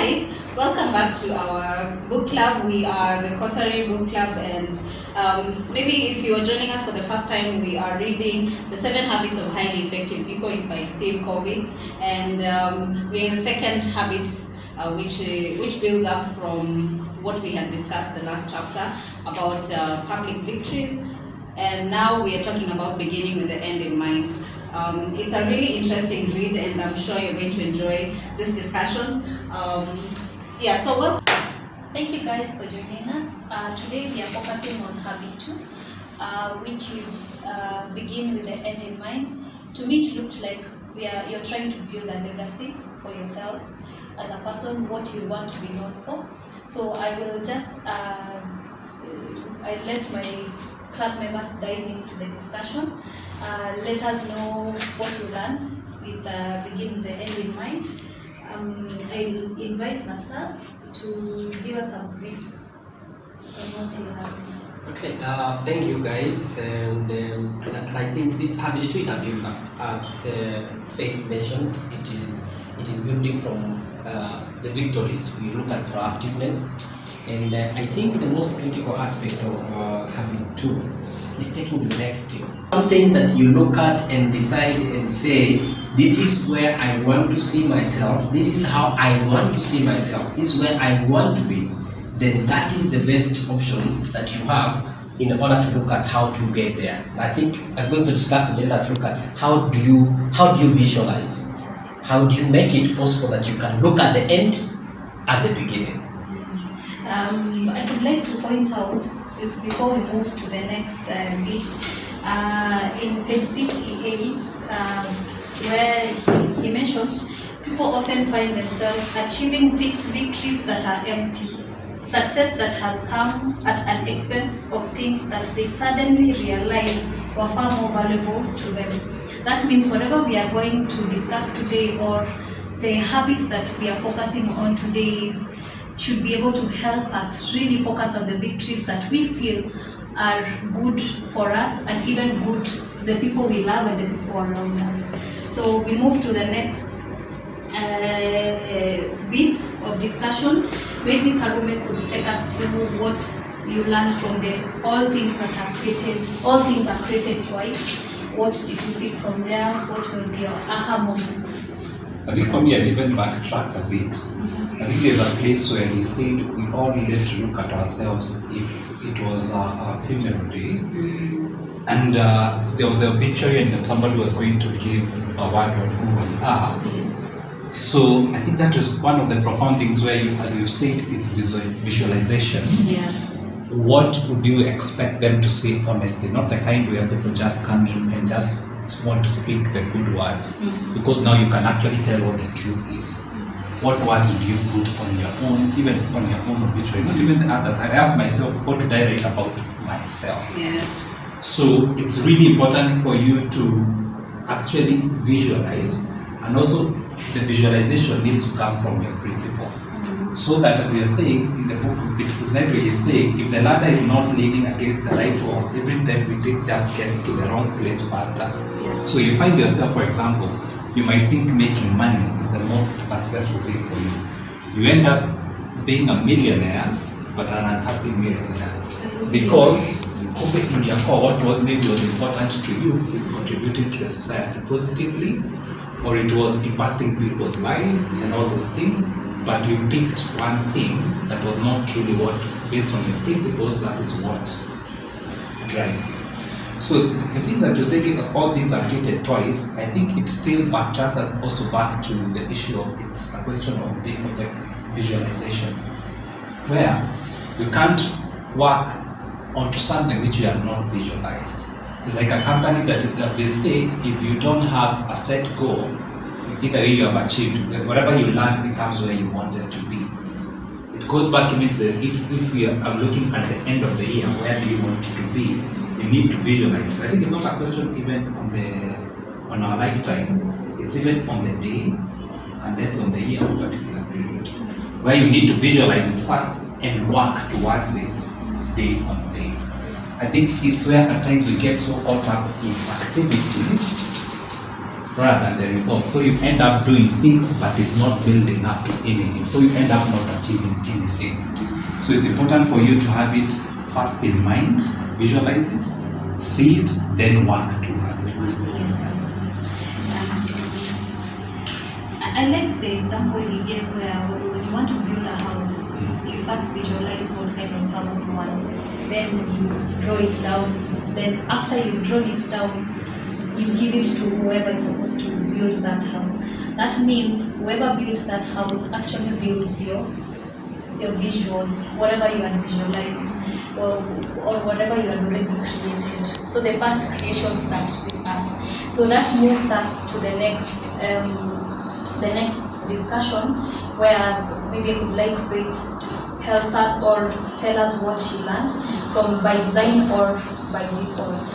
Hi, welcome back to our book club. We are the Quarterly Book Club, and maybe if you're joining us for the first time, we are reading The 7 Habits of Highly Effective People. It's by Steve Covey, and we're in the second habit, which builds up from what we had discussed the last chapter about public victories, and now we are talking about beginning with the end in mind. It's a really interesting read, and I'm sure you're going to enjoy these discussions. Thank you guys for joining us. Today we are focusing on habit 2, which is begin with the end in mind. To me, it looks like you're trying to build a legacy for yourself as a person, what you want to be known for. So I will just I let my club members dive into the discussion. Let us know what you learned with begin with the end in mind. I'll invite Natal to give us a brief on what he learned. Okay, thank you guys, and I think this habit 2 is a build up. As Faith mentioned, it is building from the victories. We look at proactiveness, and I think the most critical aspect of habit 2 is taking the next step. Something that you look at and decide and say, this is where I want to see myself, this is how I want to see myself, this is where I want to be, then that is the best option that you have in order to look at how to get there. I think I'm going to discuss and let us look at how do you visualize? How do you make it possible that you can look at the end at the beginning? I would like to point out, before we move to the next bit, in page 68, where he mentions people often find themselves achieving victories that are empty, success that has come at an expense of things that they suddenly realize were far more valuable to them. That means whatever we are going to discuss today, or the habits that we are focusing on today, should be able to help us really focus on the victories that we feel are good for us and even good to the people we love and the people around us. So we move to the next bits of discussion. Maybe Karume could take us through what you learned from all things are created twice. What did you pick from there? What was your aha moment? I think for me, I even backtrack a bit. I think there's a place where he said we all needed to look at ourselves if it was a funeral day. And there was the obituary and somebody was going to give a word on who we are. So I think that was one of the profound things where, as you said, it's visualization. Yes. What would you expect them to say honestly? Not the kind where people just come in and just want to speak the good words. Because now you can actually tell what the truth is. What words would you put on your own, even on your own obituary, not even the others? I ask myself, what did I write about myself? Yes. So it's really important for you to actually visualize, and also the visualization needs to come from your principle. So that, as we are saying in the book, it's like we are saying, if the ladder is not leaning against the right wall, every step we take just gets to the wrong place faster. So you find yourself, for example, you might think making money is the most successful thing for you. You end up being a millionaire, but an unhappy millionaire. Because in your core, what maybe was important to you is contributing to the society positively, or it was impacting people's lives and all those things, but you picked one thing that was not truly what, based on your principles, that is what drives you. So the things that you're taking, all things are treated twice, I think it still backtracks us also back to the issue of, it's a question of being of the visualization, where you can't work onto something which you have not visualized. It's like a company that they say, if you don't have a set goal, either way you have achieved, whatever you learn becomes where you want it to be. It goes back into if we are looking at the end of the year, where do you want it to be? You need to visualize it. I think it's not a question even on our lifetime. It's even on the day, and that's on the year of a particular period, where you need to visualize it first and work towards it day on day. I think it's where at times we get so caught up in activities rather than the result. So you end up doing things, but it's not building up to anything. So you end up not achieving anything. So it's important for you to have it first in mind, visualize it, see it, then work towards it. I liked the example he gave where when you want to build a house, you first visualize what kind of house you want, then you draw it down, then after you draw it down, you give it to whoever is supposed to build that house. That means whoever builds that house actually builds your visuals, whatever you are visualizing, or whatever you are already created. So the first creation starts with us. So that moves us to the next discussion, where maybe I would like Faith to help us or tell us what she learned from by design or by default.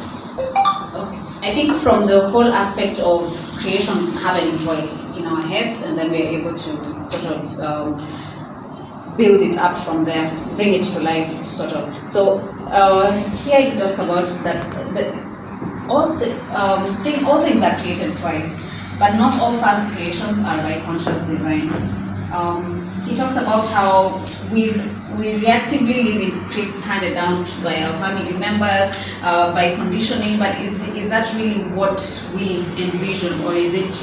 Okay. I think from the whole aspect of creation, having a voice in our heads, and then we're able to sort of build it up from there, bring it to life, sort of. So here he talks about that all things are created twice, but not all fast creations are by conscious design. He talks about how we reactively live in scripts handed down by our family members, by conditioning, but is that really what we envision, or is it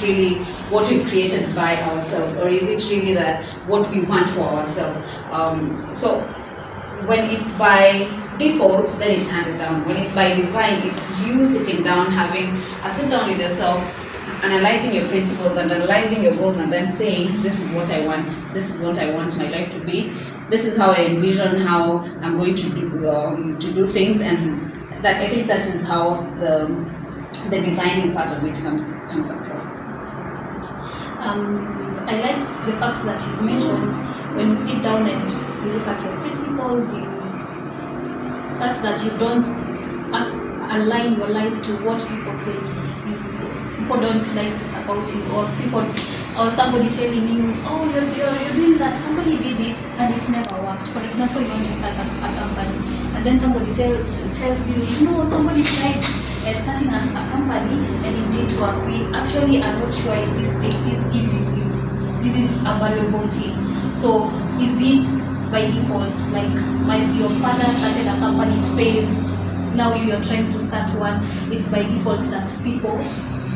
really what we created by ourselves, or is it really that what we want for ourselves? So when it's by default, then it's handed down. When it's by design, it's you sitting down, having a sit down with yourself, analyzing your principles and analyzing your goals, and then saying, this is what I want, this is what I want my life to be, this is how I envision how I'm going to do things, and that I think that is how the designing part of it comes across. I like the fact that you mentioned when you sit down and you look at your principles, such that you don't align your life to what people say. People don't like this about you, or somebody telling you, oh, you're doing that, somebody did it and it never worked. For example, you want to start a company, and then somebody tells you, somebody tried starting a company and it didn't work. We actually are not sure if this thing is giving you, this is a valuable thing. So is it by default, like your father started a company, it failed, now you are trying to start one, it's by default that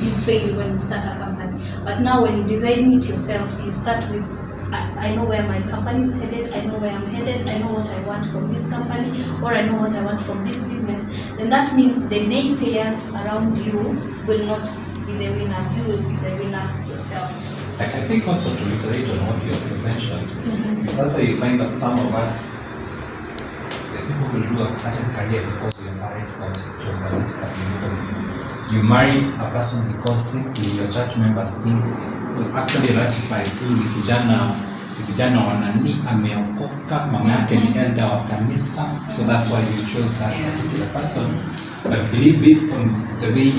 you fail when you start a company. But now when you design it yourself, you start with, I know where my company is headed, I know where I'm headed, I know what I want from this company, or I know what I want from this business. Then that means the naysayers around you will not be the winners, you will be the winner yourself. I think also to reiterate on what you mentioned, that's why you find that some of us, the people will do a certain career because your parents got it. You married a person because simply your church members think will actually ratify tu kijana wa nani ameokoka, mama yake ni elder wa kanisa, so that's why you chose that particular person. But believe it, on the way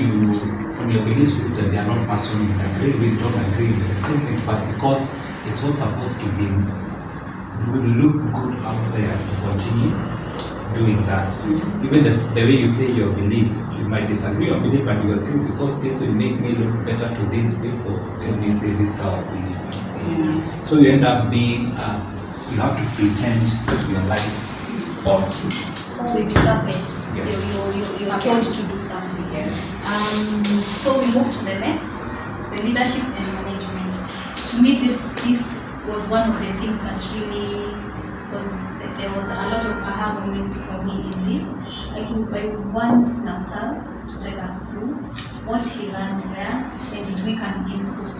on your belief system, they are not person you agree with, don't agree with the same things, but because it's not supposed to be, will look good out there to continue doing that. Even the way you say your belief, you might disagree or believe, but you agree because this will make me look better to these people. Then we say this is our belief. So you end up being, you have to pretend your life or to be perfect. Yes. You are told to do something. Yes. So we move to the next, the leadership and management. To me, this was one of the things that really there was a lot of aha moment for me in this. I want Natal to take us through what he learned there and we can input.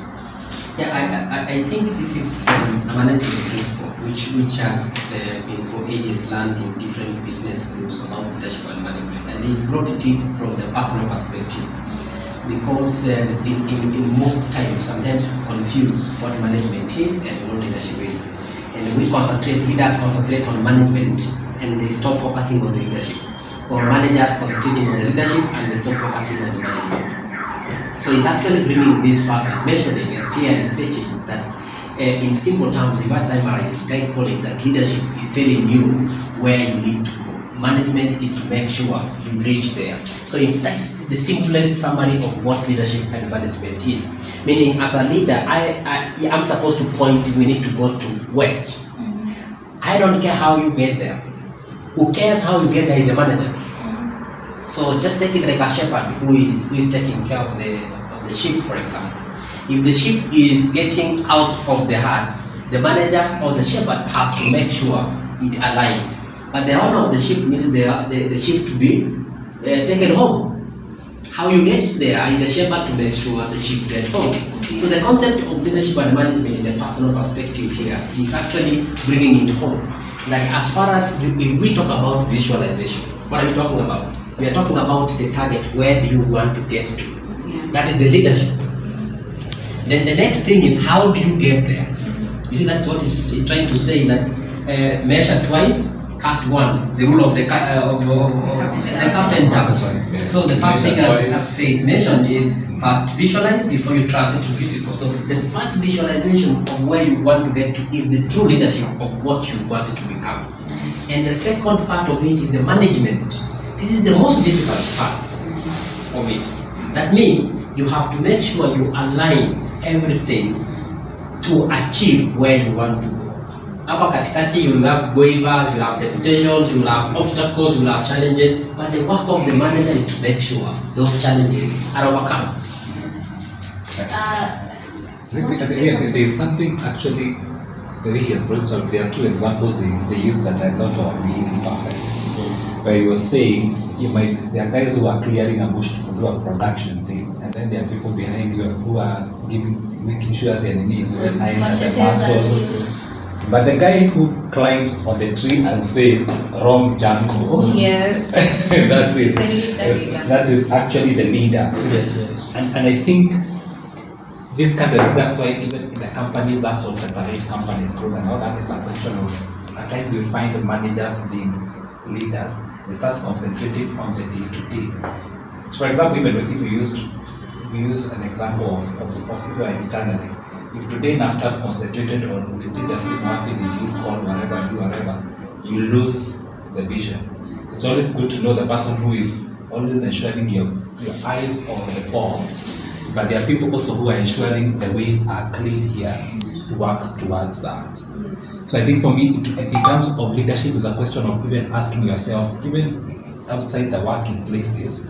Yeah, I think this is a management principle which has been for ages learned in different business groups about leadership and management, and it's brought it in from the personal perspective, because in most times sometimes we confuse what management is and what leadership is, and leaders concentrate on management and they stop focusing on the leadership, or managers concentrating on the leadership and they stop focusing on the management. So it's actually bringing this far and mentioning and clearly stating that in simple terms, if I summarize it, I call it that leadership is telling you where you need to go. management is to make sure you reach there. So that's the simplest summary of what leadership and management is. Meaning, as a leader, I'm supposed to point, we need to go to west. I don't care how you get there. Who cares how you get there is the manager. So just take it like a shepherd who is taking care of the sheep, for example. If the sheep is getting out of the herd, the manager or the shepherd has to make sure it aligns. But the owner of the sheep needs the sheep to be taken home. How you get there is the shepherd to make sure the sheep get home. So the concept of leadership and management in a personal perspective here is actually bringing it home. Like as far as if we talk about visualization, what are we talking about? We are talking about the target. Where do you want to get to? Yeah. That is the leadership. Then the next thing is how do you get there? You see, that's what he's trying to say, that measure twice, cut once. The rule of the carpenter. So the first thing, as Faith mentioned, is first visualize before you transit to physical. So the first visualization of where you want to get to is the true leadership of what you want to become. And the second part of it is the management. This is the most difficult part of it. That means you have to make sure you align everything to achieve where you want to go. Hapa katikati you will have waivers, you will have deputations, you will have obstacles, you will have challenges, but the work of the manager is to make sure those challenges are overcome. There is something actually, the way he has brought up, there are two examples they use that I thought were really perfect. Where you were saying, there are guys who are clearing a bush to do a production thing, and then there are people behind you who are making sure their needs are aligned and the muscles. But the guy who climbs on the tree and says, wrong jungle. Yes. That's it. That is actually the leader. Yes. And I think this category, that's why even in the companies that sort of separate companies group and all that is a question of, at times you find the managers being leaders, they start concentrating on the day-to-day. So for example, even if we use an example of even internally, if today after concentrated on the leadership mapping, you call whatever, do whatever, you lose the vision. It's always good to know the person who is always ensuring your eyes on the ball, but there are people also who are ensuring the ways are clean here to work towards that. So I think for me, in terms of leadership, is a question of even asking yourself, even outside the working places,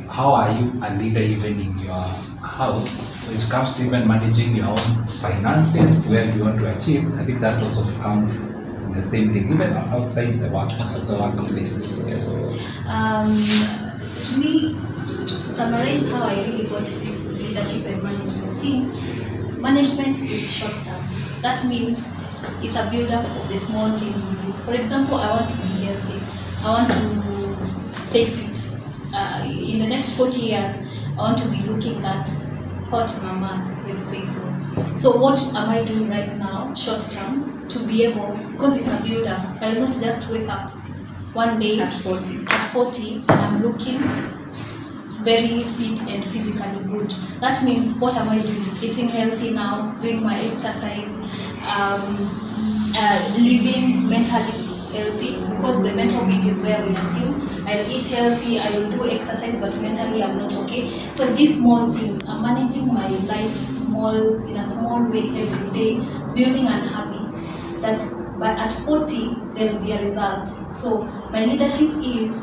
how are you a leader even in your house? When it comes to even managing your own finances, where you want to achieve, I think that also counts the same thing, even outside the workplaces. Yes. To me, to summarize how I really got this leadership and management thing, management is short term. That means it's a build-up of the small things we do. For example, I want to be healthy. I want to stay fit. In the next 40 years, I want to be looking at hot mama, let's say so. So what am I doing right now, short term, to be able, because it's a build-up. I will not just wake up one day At 40. and I'm looking very fit and physically good. That means, what am I doing? Eating healthy now, doing my exercise, living mentally healthy, because the mental bit is where we assume I'll eat healthy, I will do exercise, but mentally I'm not okay. So these small things, I'm managing my life in a small way every day, building an habit that at 40 there will be a result. So my leadership is,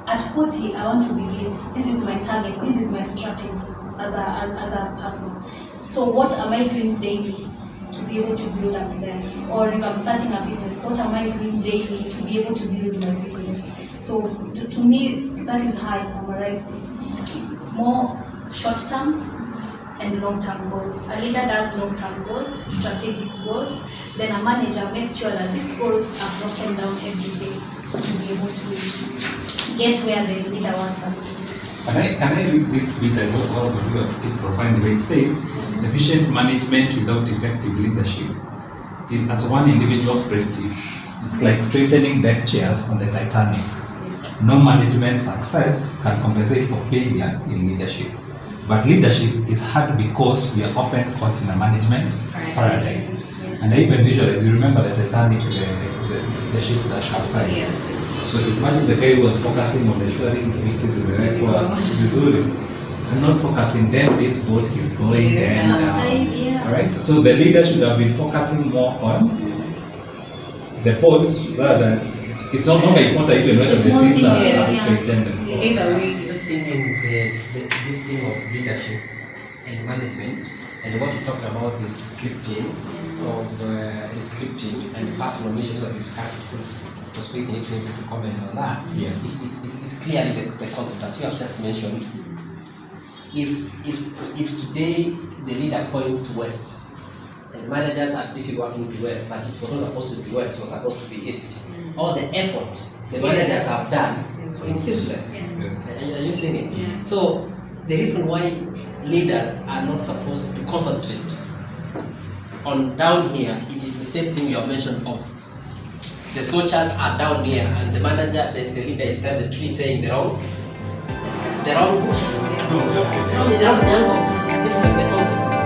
at 40 I want to be this. This is my target. This is my strategy as a person. So what am I doing daily to be able to build up there? Or if I'm starting a business, what am I doing daily to be able to build my business? So to me, that is how I summarized it. It's more short-term and long-term goals. A leader does long-term goals, strategic goals. Then a manager makes sure that these goals are broken down every day to be able to get where the leader wants us to. Can I read this bit? I don't know how you have to provide it. It says, efficient management without effective leadership is, as one individual phrased it, it's like straightening deck chairs on the Titanic. No management success can compensate for failure in leadership. But leadership is hard because we are often caught in a management paradigm. And I even visualize, you remember the Titanic, the ship that capsized. Yes. So imagine the guy who was focusing on ensuring the victims in the reservoir visually, and not focusing, then this boat is going and Outside, yeah. Alright, so the leader should have been focusing more on the boat rather than it's no longer important even whether It's the more scenes are detailed, yeah. pretended. Either way, Just thinking this thing of leadership and management, and what is talked about is scripting and personal missions that we discussed it first. Because we need to comment on that. Yes. It's clearly the concept as you have just mentioned. If today the leader points west and managers are busy working to west, but it was not supposed to be west, it was supposed to be east. All the effort the managers have done is useless. Yes. Are you seeing it? Yeah. So the reason why leaders are not supposed to concentrate on down here, it is the same thing you have mentioned of the soldiers are down here and the manager, the leader is down the tree saying the wrong bush. The wrong jungle. It's just like the concept.